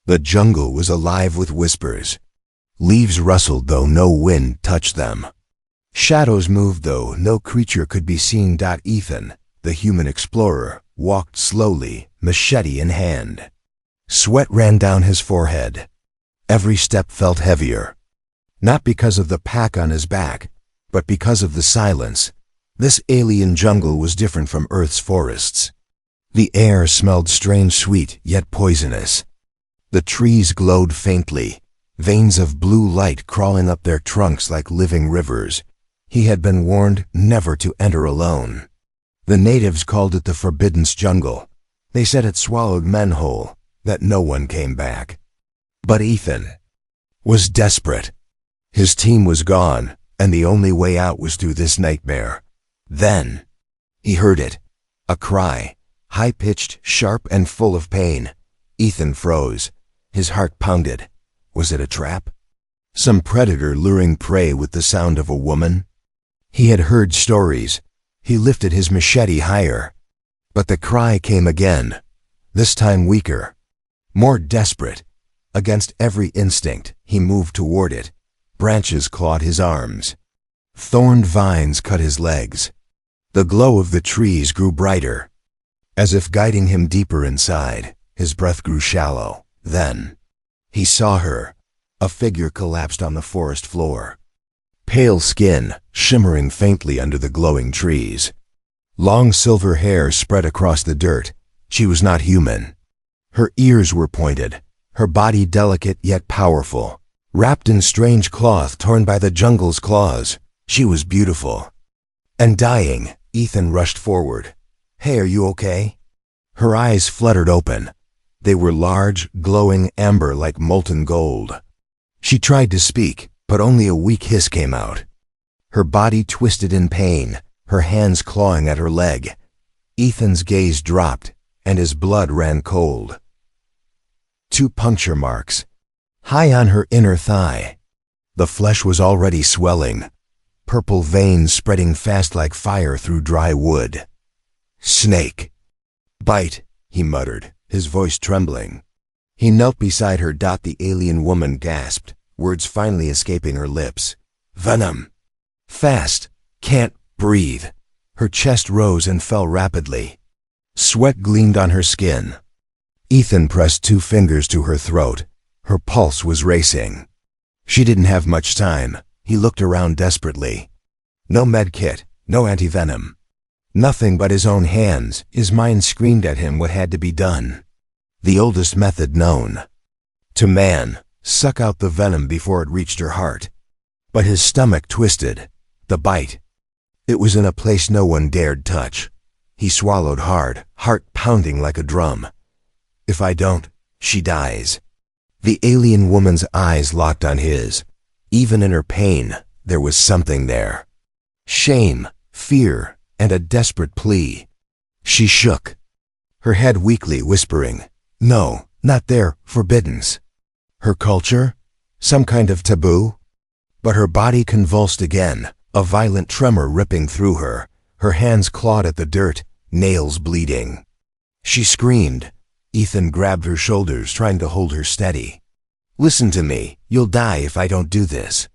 The jungle was alive with whispers. Leaves rustled though no wind touched them. Shadows moved though no creature could be seen. Ethan, the human explorer, walked slowly, machete in hand. Sweat ran down his forehead. Every step felt heavier. Not because of the pack on his back, but because of the silence. This alien jungle was different from Earth's forests. The air smelled strange, sweet, yet poisonous. The trees glowed faintly, veins of blue light crawling up their trunks like living rivers. He had been warned never to enter alone. The natives called it the Forbidden Jungle. They said it swallowed men whole, that no one came back. But Ethan was desperate. His team was gone, and the only way out was through this nightmare. Then he heard it, a cry, high-pitched, sharp, and full of pain. Ethan froze. His heart pounded. Was it a trap? Some predator luring prey with the sound of a woman? He had heard stories. He lifted his machete higher. But the cry came again, this time weaker, more desperate. Against every instinct, he moved toward it. Branches clawed his arms. Thorned vines cut his legs. The glow of the trees grew brighter, as if guiding him deeper inside. His breath grew shallow. Then he saw her. A figure collapsed on the forest floor. Pale skin, shimmering faintly under the glowing trees. Long silver hair spread across the dirt. She was not human. Her ears were pointed, her body delicate yet powerful. Wrapped in strange cloth torn by the jungle's claws, she was beautiful. And dying. Ethan rushed forward. "Hey, are you okay?" Her eyes fluttered open. They were large, glowing amber like molten gold. She tried to speak, but only a weak hiss came out. Her body twisted in pain, her hands clawing at her leg. Ethan's gaze dropped, and his blood ran cold. 2 puncture marks, high on her inner thigh. The flesh was already swelling, purple veins spreading fast like fire through dry wood. "Snake. Bite," he muttered, his voice trembling. He knelt beside her. The alien woman gasped, words finally escaping her lips. "Venom. Fast. Can't breathe." Her chest rose and fell rapidly. Sweat gleamed on her skin. Ethan pressed 2 fingers to her throat. Her pulse was racing. She didn't have much time. He looked around desperately. No med kit, no antivenom. Nothing but his own hands. His mind screamed at him what had to be done. The oldest method known to man: suck out the venom before it reached her heart. But his stomach twisted. The bite. It was in a place no one dared touch. He swallowed hard, heart pounding like a drum. "If I don't, she dies." The alien woman's eyes locked on his. Even in her pain, there was something there. Shame, fear, and a desperate plea. She shook, her head weakly, whispering, "No, not their forbiddens." Her culture? Some kind of taboo? But her body convulsed again, a violent tremor ripping through her. Her hands clawed at the dirt, nails bleeding. She screamed. Ethan grabbed her shoulders, trying to hold her steady. "Listen to me. You'll die if I don't do this."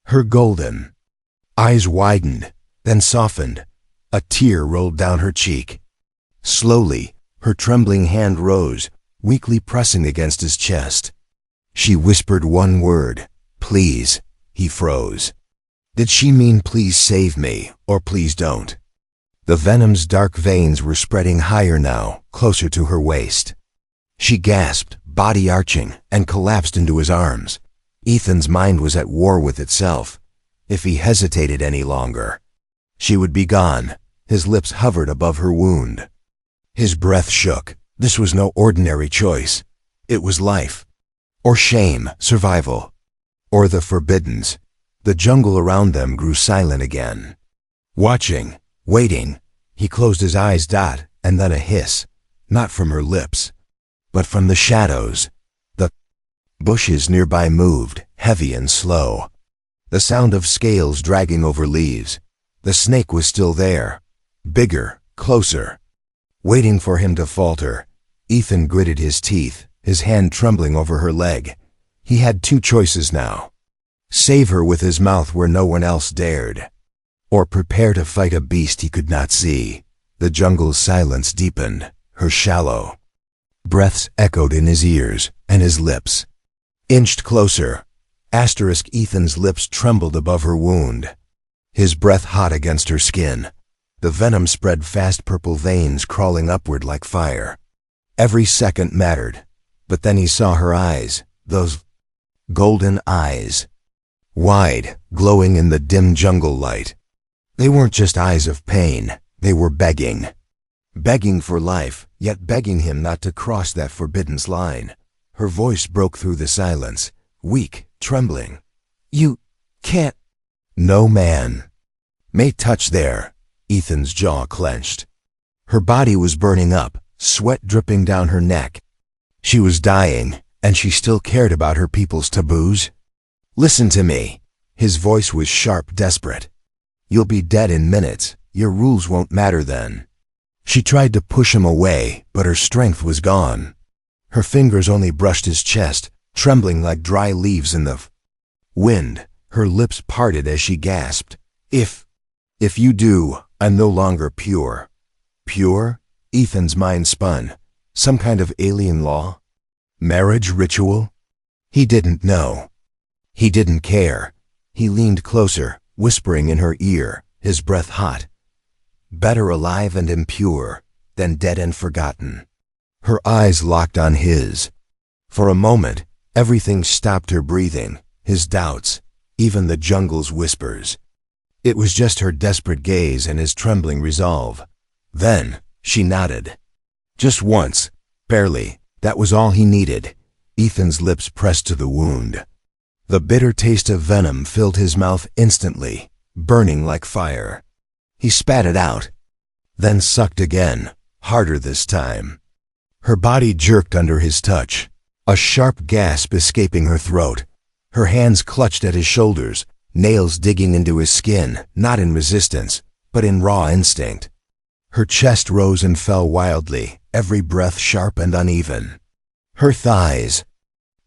Her golden eyes widened, then softened. A tear rolled down her cheek. Slowly, her trembling hand rose, weakly pressing against his chest. She whispered one word, "Please." He froze. Did she mean "please save me," or "please don't"? The venom's dark veins were spreading higher now, closer to her waist. She gasped, body arching, and collapsed into his arms. Ethan's mind was at war with itself. If he hesitated any longer, she would be gone. His lips hovered above her wound. His breath shook. This was no ordinary choice. It was life. Or shame, survival. Or the forbiddens. The jungle around them grew silent again. Watching, waiting, he closed his eyes. And then a hiss. Not from her lips, but from the shadows. The bushes nearby moved, heavy and slow. The sound of scales dragging over leaves. The snake was still there. Bigger, closer. Waiting for him to falter, Ethan gritted his teeth, his hand trembling over her leg. He had two choices now. Save her with his mouth where no one else dared, or prepare to fight a beast he could not see. The jungle's silence deepened. Her shallow breaths echoed in his ears, and his lips inched closer. Ethan's lips trembled above her wound, his breath hot against her skin. The venom spread fast, purple veins crawling upward like fire. Every second mattered, but then he saw her eyes, those golden eyes, wide, glowing in the dim jungle light. They weren't just eyes of pain, they were begging. Begging for life, yet begging him not to cross that forbidden line. Her voice broke through the silence, weak, trembling. "You can't." "No man may touch there." Ethan's jaw clenched. Her body was burning up, sweat dripping down her neck. She was dying, and she still cared about her people's taboos. "Listen to me." His voice was sharp, desperate. "You'll be dead in minutes. Your rules won't matter then." She tried to push him away, but her strength was gone. Her fingers only brushed his chest, trembling like dry leaves in the wind. Her lips parted as she gasped. If you do, I'm no longer pure." Pure? Ethan's mind spun. Some kind of alien law? Marriage ritual? He didn't know. He didn't care. He leaned closer, whispering in her ear, his breath hot. "Better alive and impure than dead and forgotten." Her eyes locked on his. For a moment, everything stopped: her breathing, his doubts, even the jungle's whispers. It was just her desperate gaze and his trembling resolve. Then, she nodded. Just once, barely, that was all he needed. Ethan's lips pressed to the wound. The bitter taste of venom filled his mouth instantly, burning like fire. He spat it out, then sucked again, harder this time. Her body jerked under his touch, a sharp gasp escaping her throat. Her hands clutched at his shoulders, nails digging into his skin, not in resistance, but in raw instinct. Her chest rose and fell wildly, every breath sharp and uneven. Her thighs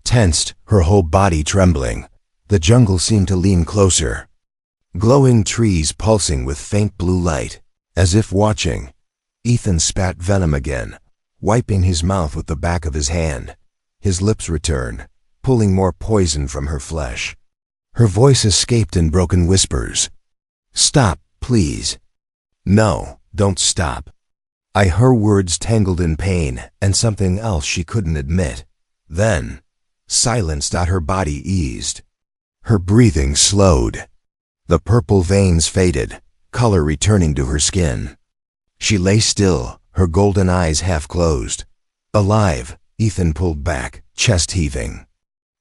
tensed, her whole body trembling. The jungle seemed to lean closer. Glowing trees pulsing with faint blue light, as if watching. Ethan spat venom again, wiping his mouth with the back of his hand. His lips returned, pulling more poison from her flesh. Her voice escaped in broken whispers. "Stop, please." "No, don't stop." Her words tangled in pain and something else she couldn't admit. Then, silence. Her body eased. Her breathing slowed. The purple veins faded, color returning to her skin. She lay still, her golden eyes half closed. Alive, Ethan pulled back, chest heaving.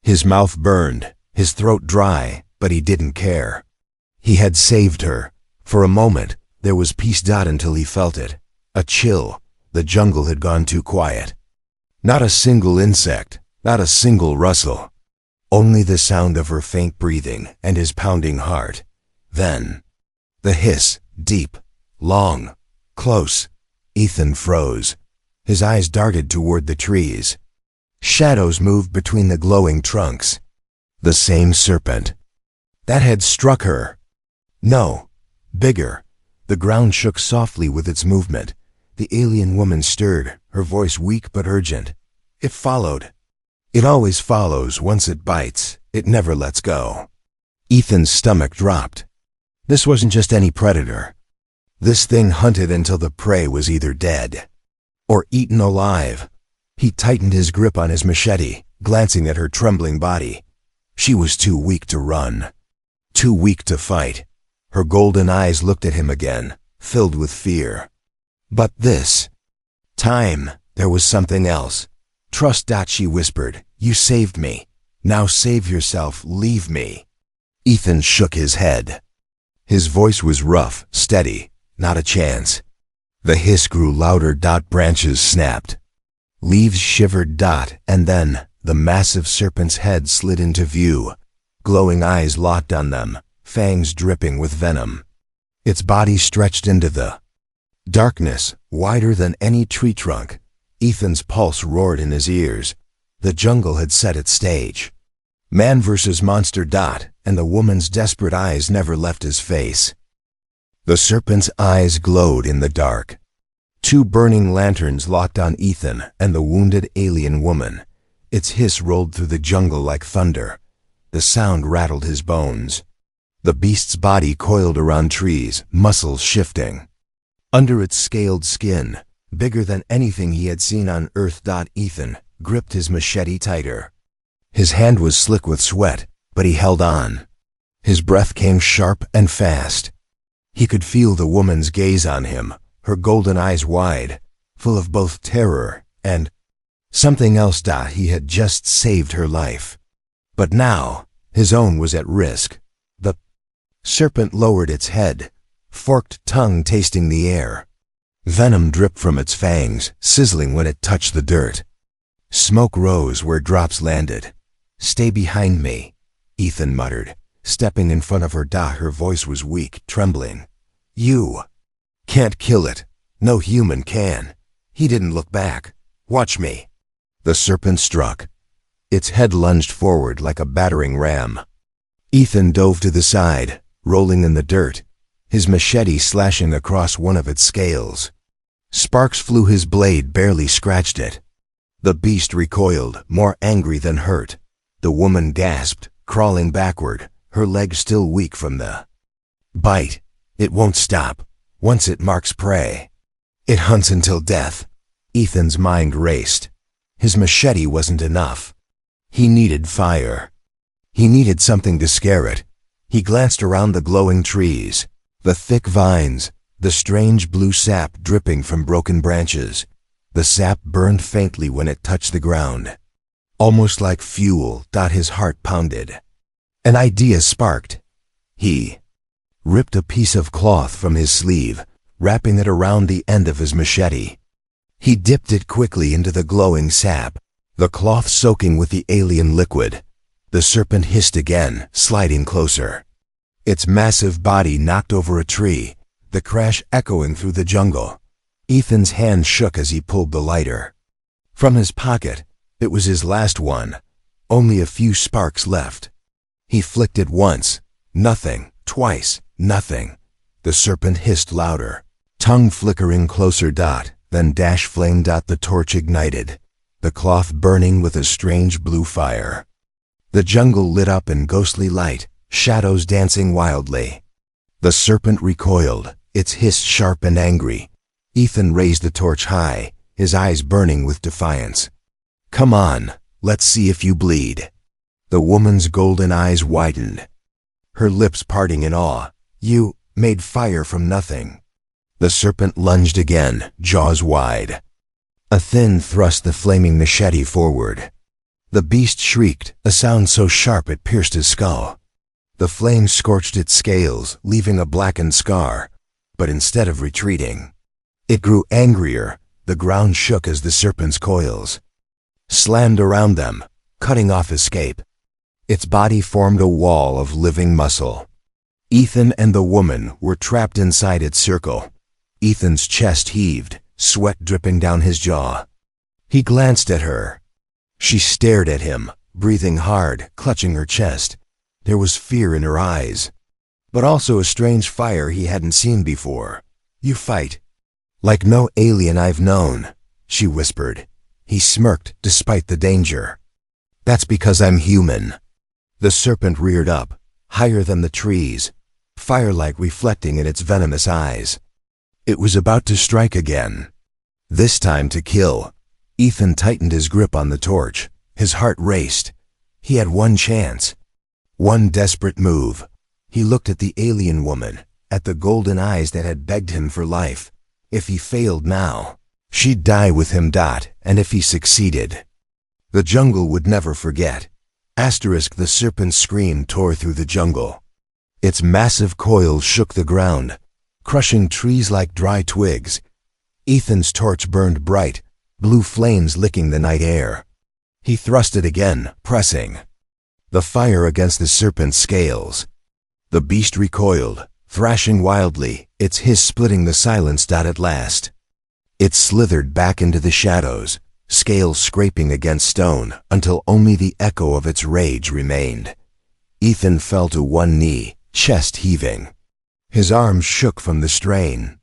His mouth burned, his throat dry, but he didn't care. He had saved her. For a moment, there was peace. Until he felt it. A chill. The jungle had gone too quiet. Not a single insect, not a single rustle. Only the sound of her faint breathing and his pounding heart. Then, the hiss, deep, long, close. Ethan froze. His eyes darted toward the trees. Shadows moved between the glowing trunks. The same serpent that had struck her. No, bigger. The ground shook softly with its movement. The alien woman stirred, her voice weak but urgent. It followed. It always follows. Once it bites, it never lets go. Ethan's stomach dropped. This wasn't just any predator. This thing hunted until the prey was either dead or eaten alive. He tightened his grip on his machete, glancing at her trembling body. She was too weak to run, too weak to fight. Her golden eyes looked at him again, filled with fear. But this time, there was something else. "Trust." She whispered. "You saved me. Now save yourself. Leave me." Ethan shook his head. His voice was rough, steady. Not a chance. The hiss grew louder. Branches snapped. Leaves shivered. And then, the massive serpent's head slid into view. Glowing eyes locked on them, fangs dripping with venom. Its body stretched into the darkness, wider than any tree trunk. Ethan's pulse roared in his ears. The jungle had set its stage. Man versus monster. And the woman's desperate eyes never left his face. The serpent's eyes glowed in the dark. Two burning lanterns locked on Ethan and the wounded alien woman. Its hiss rolled through the jungle like thunder. The sound rattled his bones. The beast's body coiled around trees, muscles shifting. Under its scaled skin, bigger than anything he had seen on Earth. Ethan gripped his machete tighter. His hand was slick with sweat, but he held on. His breath came sharp and fast. He could feel the woman's gaze on him, her golden eyes wide, full of both terror and something else. He had just saved her life. But now, his own was at risk. The serpent lowered its head, forked tongue tasting the air. Venom dripped from its fangs, sizzling when it touched the dirt. Smoke rose where drops landed. "Stay behind me," Ethan muttered, stepping in front of her. Her voice was weak, trembling. "You can't kill it. No human can." He didn't look back. "Watch me." The serpent struck. Its head lunged forward like a battering ram. Ethan dove to the side, rolling in the dirt, his machete slashing across one of its scales. Sparks flew. His blade barely scratched it. The beast recoiled, more angry than hurt. The woman gasped, crawling backward, her legs still weak from the bite. It won't stop. Once it marks prey, it hunts until death. Ethan's mind raced. His machete wasn't enough. He needed fire. He needed something to scare it. He glanced around the glowing trees, the thick vines, the strange blue sap dripping from broken branches. The sap burned faintly when it touched the ground, almost like fuel. His heart pounded. An idea sparked. He ripped a piece of cloth from his sleeve, wrapping it around the end of his machete. He dipped it quickly into the glowing sap, the cloth soaking with the alien liquid. The serpent hissed again, sliding closer. Its massive body knocked over a tree, the crash echoing through the jungle. Ethan's hand shook as he pulled the lighter. From his pocket, it was his last one, only a few sparks left. He flicked it once, nothing, twice, nothing. The serpent hissed louder, tongue flickering closer. Then dash flame. The torch ignited, the cloth burning with a strange blue fire. The jungle lit up in ghostly light, shadows dancing wildly. The serpent recoiled, its hiss sharp and angry. Ethan raised the torch high, his eyes burning with defiance. "Come on, let's see if you bleed." The woman's golden eyes widened, her lips parting in awe. "You made fire from nothing." The serpent lunged again, jaws wide. A thin thrust the flaming machete forward. The beast shrieked, a sound so sharp it pierced his skull. The flame scorched its scales, leaving a blackened scar. But instead of retreating, it grew angrier. The ground shook as the serpent's coils slammed around them, cutting off escape. Its body formed a wall of living muscle. Ethan and the woman were trapped inside its circle. Ethan's chest heaved, sweat dripping down his jaw. He glanced at her. She stared at him, breathing hard, clutching her chest. There was fear in her eyes, but also a strange fire he hadn't seen before. "You fight like no alien I've known," she whispered. He smirked despite the danger. "That's because I'm human." The serpent reared up, higher than the trees, firelight reflecting in its venomous eyes. It was about to strike again, this time to kill. Ethan tightened his grip on the torch. His heart raced. He had one chance, one desperate move. He looked at the alien woman, at the golden eyes that had begged him for life. If he failed now, she'd die with him. And if he succeeded, the jungle would never forget. The serpent's scream tore through the jungle. Its massive coils shook the ground, crushing trees like dry twigs. Ethan's torch burned bright, blue flames licking the night air. He thrust it again, pressing the fire against the serpent's scales. The beast recoiled, thrashing wildly, its hiss splitting the silence. At last, it slithered back into the shadows, scales scraping against stone until only the echo of its rage remained. Ethan fell to one knee, chest heaving. His arms shook from the strain.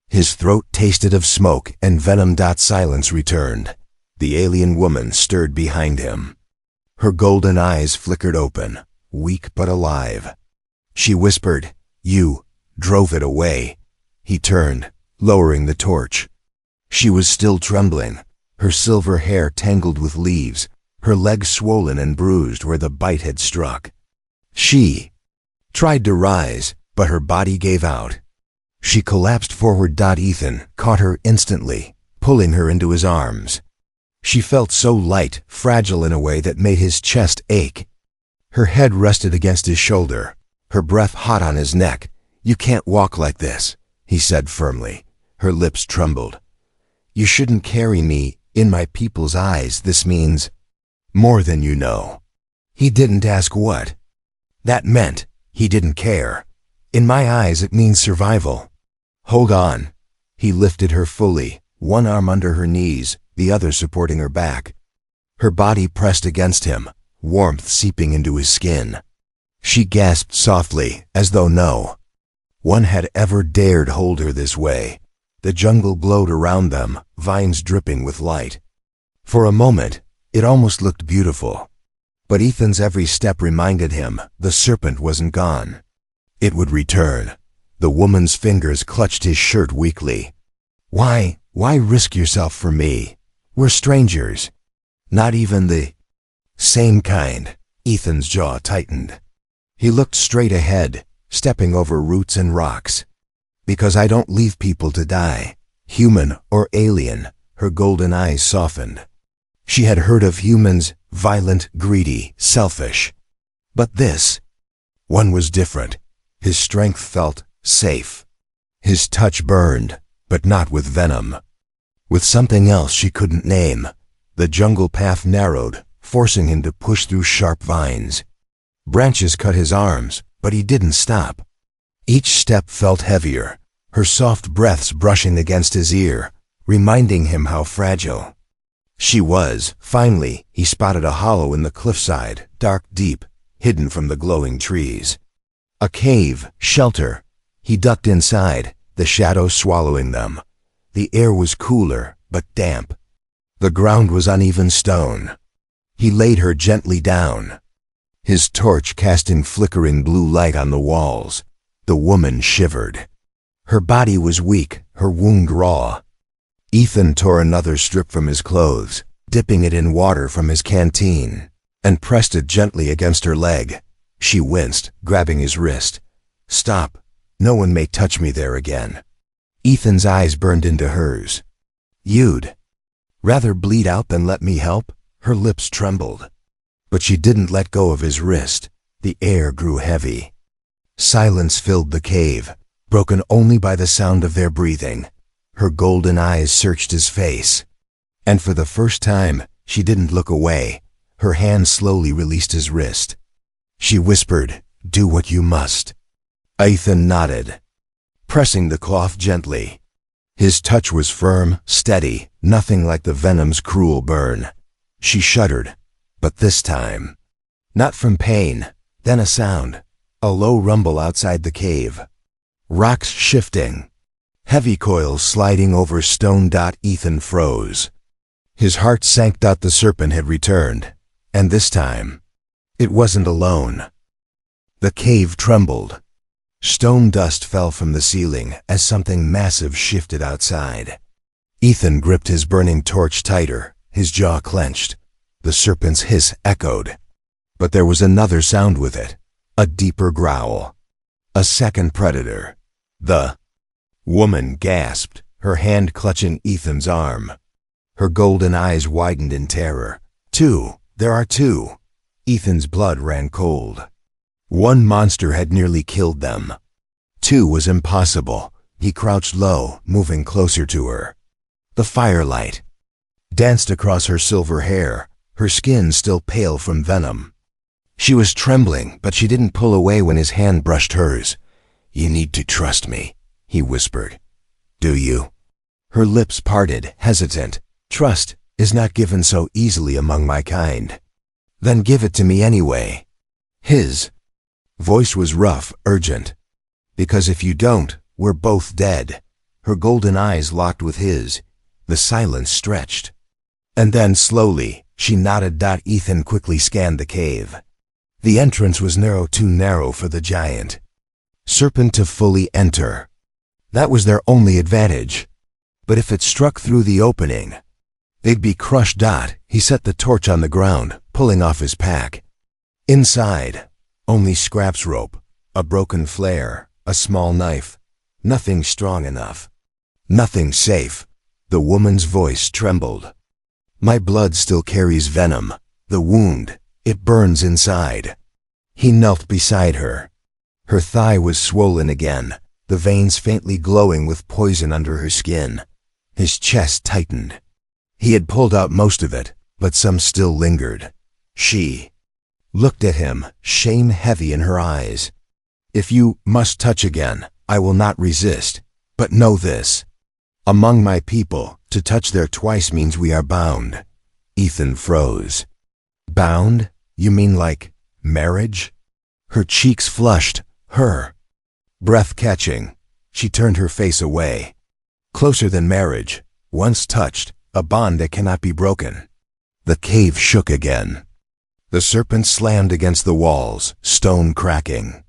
His throat tasted of smoke and venom. Silence returned. The alien woman stirred behind him. Her golden eyes flickered open, weak but alive. She whispered, "You drove it away." He turned, lowering the torch. She was still trembling, her silver hair tangled with leaves, her legs swollen and bruised where the bite had struck. She tried to rise, but her body gave out. She collapsed forward. Ethan caught her instantly, pulling her into his arms. She felt so light, fragile in a way that made his chest ache. Her head rested against his shoulder, her breath hot on his neck. "You can't walk like this," he said firmly. Her lips trembled. "You shouldn't carry me. In my people's eyes, this means more than you know." He didn't ask what that meant. He didn't care. "In my eyes, it means survival." "Hold on." He lifted her fully, one arm under her knees, the other supporting her back. Her body pressed against him, warmth seeping into his skin. She gasped softly, as though no one had ever dared hold her this way. The jungle glowed around them, vines dripping with light. For a moment, it almost looked beautiful. But Ethan's every step reminded him the serpent wasn't gone. It would return. The woman's fingers clutched his shirt weakly. Why risk yourself for me? We're strangers. Not even the same kind." Ethan's jaw tightened. He looked straight ahead, stepping over roots and rocks. "Because I don't leave people to die, human or alien." Her golden eyes softened. She had heard of humans, violent, greedy, selfish. But this one was different. His strength felt safe. His touch burned, but not with venom. With something else she couldn't name. The jungle path narrowed, forcing him to push through sharp vines. Branches cut his arms, but he didn't stop. Each step felt heavier, her soft breaths brushing against his ear, reminding him how fragile she was. Finally, he spotted a hollow in the cliffside, dark, deep, hidden from the glowing trees. A cave, shelter. He ducked inside, the shadows swallowing them. The air was cooler, but damp. The ground was uneven stone. He laid her gently down, his torch casting flickering blue light on the walls. The woman shivered. Her body was weak, her wound raw. Ethan tore another strip from his clothes, dipping it in water from his canteen, and pressed it gently against her leg. She winced, grabbing his wrist. "Stop. No one may touch me there again." Ethan's eyes burned into hers. "You'd rather bleed out than let me help?" Her lips trembled. But she didn't let go of his wrist. The air grew heavy. Silence filled the cave, broken only by the sound of their breathing. Her golden eyes searched his face. And for the first time, she didn't look away. Her hand slowly released his wrist. She whispered, "Do what you must." Ethan nodded, pressing the cloth gently. His touch was firm, steady, nothing like the venom's cruel burn. She shuddered, but this time, not from pain. Then a sound, a low rumble outside the cave. Rocks shifting, heavy coils sliding over stone. Ethan froze. His heart sank. The serpent had returned, and this time, it wasn't alone. The cave trembled. Stone dust fell from the ceiling as something massive shifted outside. Ethan gripped his burning torch tighter, his jaw clenched. The serpent's hiss echoed. But there was another sound with it, a deeper growl. A second predator. The woman gasped, her hand clutching Ethan's arm. Her golden eyes widened in terror. "Two! There are two!" Ethan's blood ran cold. One monster had nearly killed them. Two was impossible. He crouched low, moving closer to her. The firelight danced across her silver hair, her skin still pale from venom. She was trembling, but she didn't pull away when his hand brushed hers. "You need to trust me," he whispered. "Do you?" Her lips parted, hesitant. "Trust is not given so easily among my kind. Then give it to me anyway. His voice was rough, urgent. Because if you don't, we're both dead. Her golden eyes locked with his. The silence stretched. And then slowly, she nodded. Ethan quickly scanned the cave. The entrance was narrow, too narrow for the giant serpent to fully enter. That was their only advantage. But if it struck through the opening, they'd be crushed. He set the torch on the ground, pulling off his pack. Inside, only scraps rope, a broken flare, a small knife. Nothing strong enough. Nothing safe. The woman's voice trembled. My blood still carries venom. The wound, it burns inside. He knelt beside her. Her thigh was swollen again, the veins faintly glowing with poison under her skin. His chest tightened. He had pulled out most of it, but some still lingered. She looked at him, shame heavy in her eyes. If you must touch again, I will not resist. But know this. Among my people, to touch there twice means we are bound. Ethan froze. Bound? You mean like marriage? Her cheeks flushed, her breath catching. She turned her face away. Closer than marriage, once touched, a bond that cannot be broken. The cave shook again. The serpent slammed against the walls, stone cracking.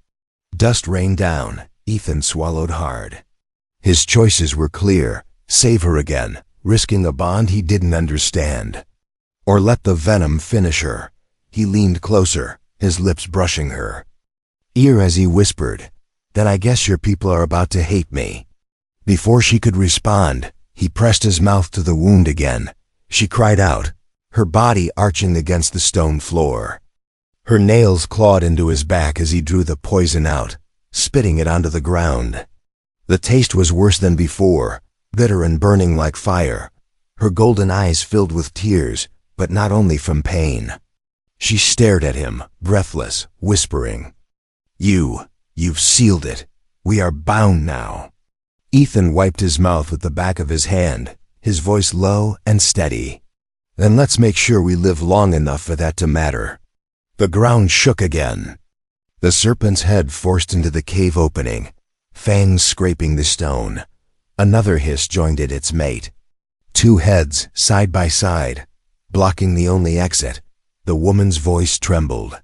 Dust rained down. Ethan swallowed hard. His choices were clear. Save her again, risking a bond he didn't understand. Or let the venom finish her. He leaned closer, his lips brushing her ear as he whispered, "Then I guess your people are about to hate me." Before she could respond, he pressed his mouth to the wound again. She cried out, her body arching against the stone floor. Her nails clawed into his back as he drew the poison out, spitting it onto the ground. The taste was worse than before, bitter and burning like fire. Her golden eyes filled with tears, but not only from pain. She stared at him, breathless, whispering, You've sealed it. We are bound now." Ethan wiped his mouth with the back of his hand, his voice low and steady. "Then let's make sure we live long enough for that to matter." The ground shook again. The serpent's head forced into the cave opening, fangs scraping the stone. Another hiss joined its mate. Two heads, side by side, blocking the only exit. The woman's voice trembled.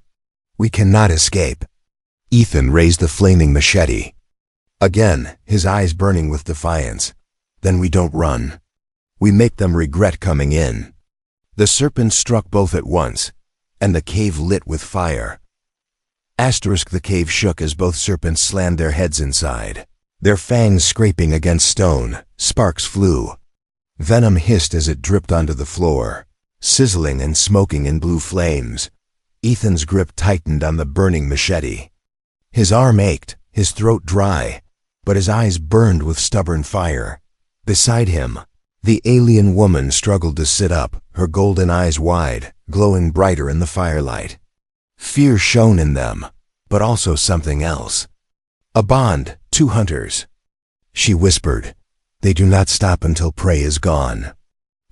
"We cannot escape." Ethan raised the flaming machete. Again, his eyes burning with defiance. "Then we don't run. We make them regret coming in." The serpent struck both at once, and the cave lit with fire. The cave shook as both serpents slammed their heads inside. Their fangs scraping against stone, sparks flew. Venom hissed as it dripped onto the floor, sizzling and smoking in blue flames. Ethan's grip tightened on the burning machete. His arm ached, his throat dry, but his eyes burned with stubborn fire. Beside him, the alien woman struggled to sit up, her golden eyes wide, glowing brighter in the firelight. Fear shone in them, but also something else. "A bond, two hunters," she whispered. "They do not stop until prey is gone.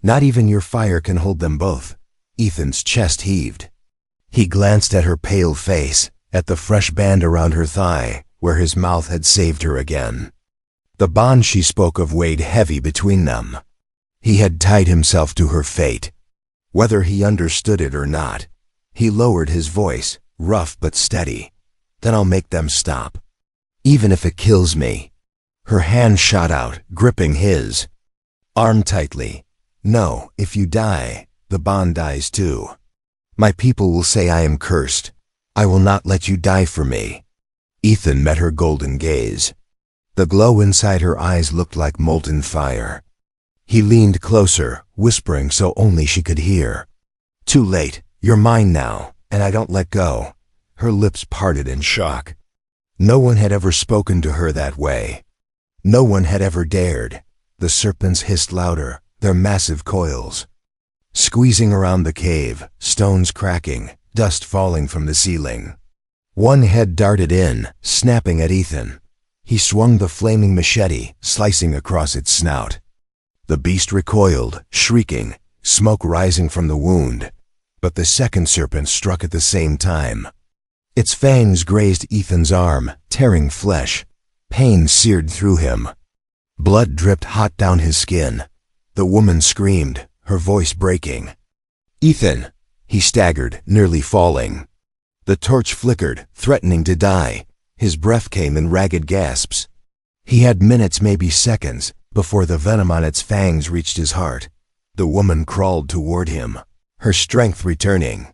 Not even your fire can hold them both." Ethan's chest heaved. He glanced at her pale face, at the fresh band around her thigh, where his mouth had saved her again. The bond she spoke of weighed heavy between them. He had tied himself to her fate. Whether he understood it or not, he lowered his voice, rough but steady. "Then I'll make them stop. Even if it kills me." Her hand shot out, gripping his arm tightly. "No, if you die, the bond dies too. My people will say I am cursed. I will not let you die for me." Ethan met her golden gaze. The glow inside her eyes looked like molten fire. He leaned closer, whispering so only she could hear. "Too late. You're mine now, and I don't let go." Her lips parted in shock. No one had ever spoken to her that way. No one had ever dared. The serpents hissed louder, their massive coils squeezing around the cave, stones cracking, dust falling from the ceiling. One head darted in, snapping at Ethan. He swung the flaming machete, slicing across its snout. The beast recoiled, shrieking, smoke rising from the wound, but the second serpent struck at the same time. Its fangs grazed Ethan's arm, tearing flesh. Pain seared through him. Blood dripped hot down his skin. The woman screamed, her voice breaking. "Ethan!" He staggered, nearly falling. The torch flickered, threatening to die. His breath came in ragged gasps. He had minutes, maybe seconds, before the venom on its fangs reached his heart. The woman crawled toward him, her strength returning.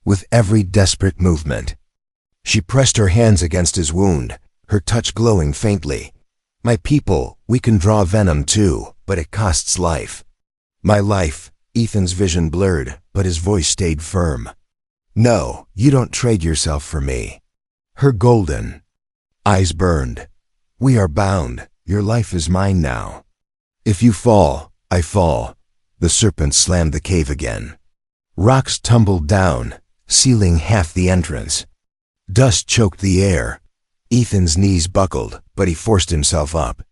With every desperate movement, she pressed her hands against his wound, her touch glowing faintly. "My people, we can draw venom too, but it costs life." "My life." Ethan's vision blurred, but his voice stayed firm. "No, you don't trade yourself for me." Her golden eyes burned. "We are bound. Your life is mine now. If you fall, I fall." The serpent slammed the cave again. Rocks tumbled down, sealing half the entrance. Dust choked the air. Ethan's knees buckled, but he forced himself up.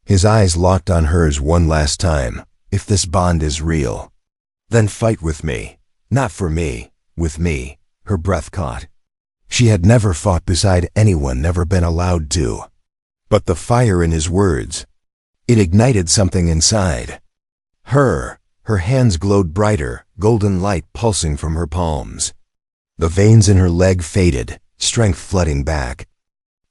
His eyes locked on hers one last time. "If this bond is real, then fight with me. Not for me, with me." Her breath caught. She had never fought beside anyone, never been allowed to. But the fire in his words, it ignited something inside. Her hands glowed brighter, golden light pulsing from her palms. The veins in her leg faded, strength flooding back.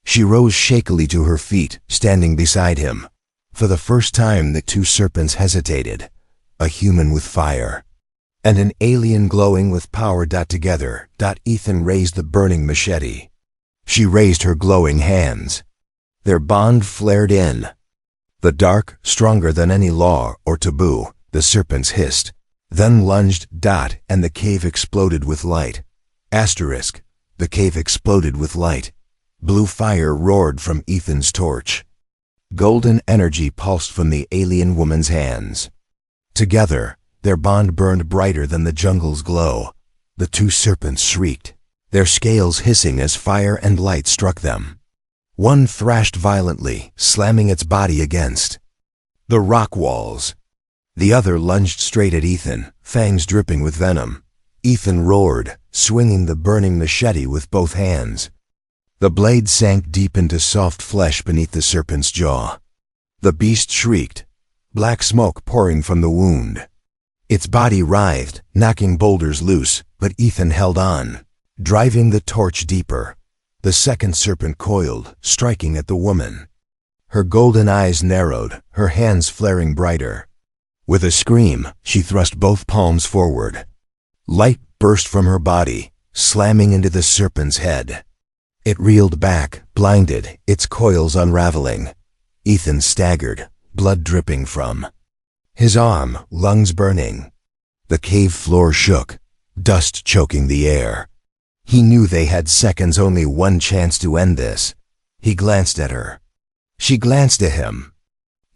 She rose shakily to her feet, standing beside him. For the first time the two serpents hesitated, a human with fire, and an alien glowing with power. Together, Ethan raised the burning machete. She raised her glowing hands. Their bond flared in. The dark, stronger than any law or taboo, the serpents hissed, then lunged. And the cave exploded with light. Asterisk. The cave exploded with light. Blue fire roared from Ethan's torch. Golden energy pulsed from the alien woman's hands. Together, their bond burned brighter than the jungle's glow. The two serpents shrieked, their scales hissing as fire and light struck them. One thrashed violently, slamming its body against the rock walls. The other lunged straight at Ethan, fangs dripping with venom. Ethan roared, swinging the burning machete with both hands. The blade sank deep into soft flesh beneath the serpent's jaw. The beast shrieked, black smoke pouring from the wound. Its body writhed, knocking boulders loose, but Ethan held on, driving the torch deeper. The second serpent coiled, striking at the woman. Her golden eyes narrowed, her hands flaring brighter. With a scream, she thrust both palms forward. Light burst from her body, slamming into the serpent's head. It reeled back, blinded, its coils unraveling. Ethan staggered, blood dripping from his arm, lungs burning. The cave floor shook, dust choking the air. He knew they had seconds, only one chance to end this. He glanced at her. She glanced at him.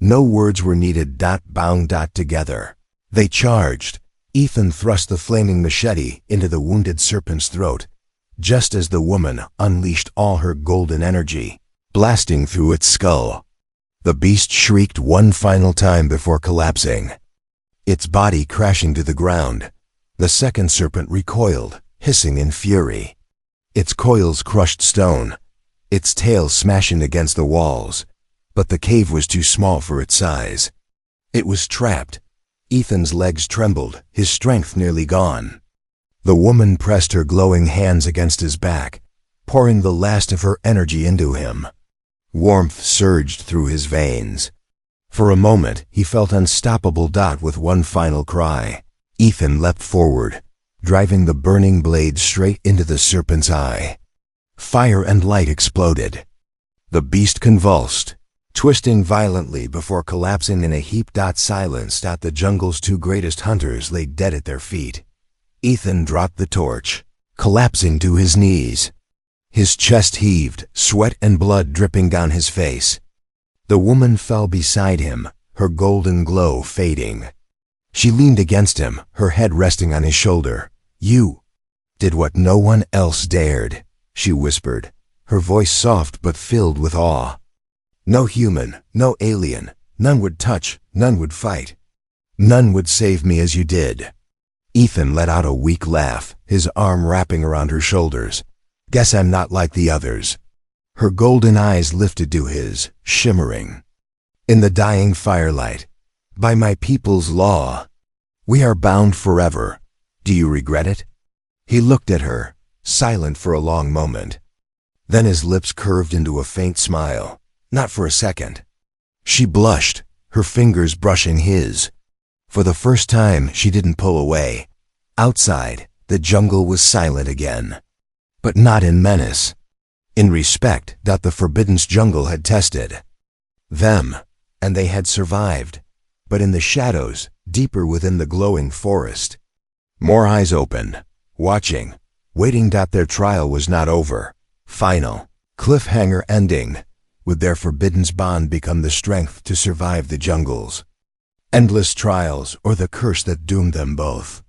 No words were needed. Bound together. They charged. Ethan thrust the flaming machete into the wounded serpent's throat, just as the woman unleashed all her golden energy, blasting through its skull. The beast shrieked one final time before collapsing, its body crashing to the ground. The second serpent recoiled, hissing in fury. Its coils crushed stone, its tail smashing against the walls, but the cave was too small for its size. It was trapped. Ethan's legs trembled, his strength nearly gone. The woman pressed her glowing hands against his back, pouring the last of her energy into him. Warmth surged through his veins. For a moment, he felt unstoppable. With one final cry, Ethan leapt forward, driving the burning blade straight into the serpent's eye. Fire and light exploded. The beast convulsed, twisting violently before collapsing in a heap. Silence. The jungle's two greatest hunters lay dead at their feet. Ethan dropped the torch, collapsing to his knees. His chest heaved, sweat and blood dripping down his face. The woman fell beside him, her golden glow fading. She leaned against him, her head resting on his shoulder. "You did what no one else dared," she whispered, her voice soft but filled with awe. "No human, no alien, none would touch, none would fight. None would save me as you did. Ethan let out a weak laugh, his arm wrapping around her shoulders. Guess I'm not like the others. Her golden eyes lifted to his, shimmering. In the dying firelight, by my people's law, we are bound forever. Do you regret it? He looked at her, silent for a long moment. Then his lips curved into a faint smile, not for a second. She blushed, her fingers brushing his. For the first time, she didn't pull away. Outside, the jungle was silent again. But not in menace. In respect that the forbidden jungle had tested them, and they had survived. But in the shadows, deeper within the glowing forest, more eyes opened, watching, waiting that their trial was not over. Final, cliffhanger ending, would their forbidden bond become the strength to survive the jungles endless trials or the curse that doomed them both?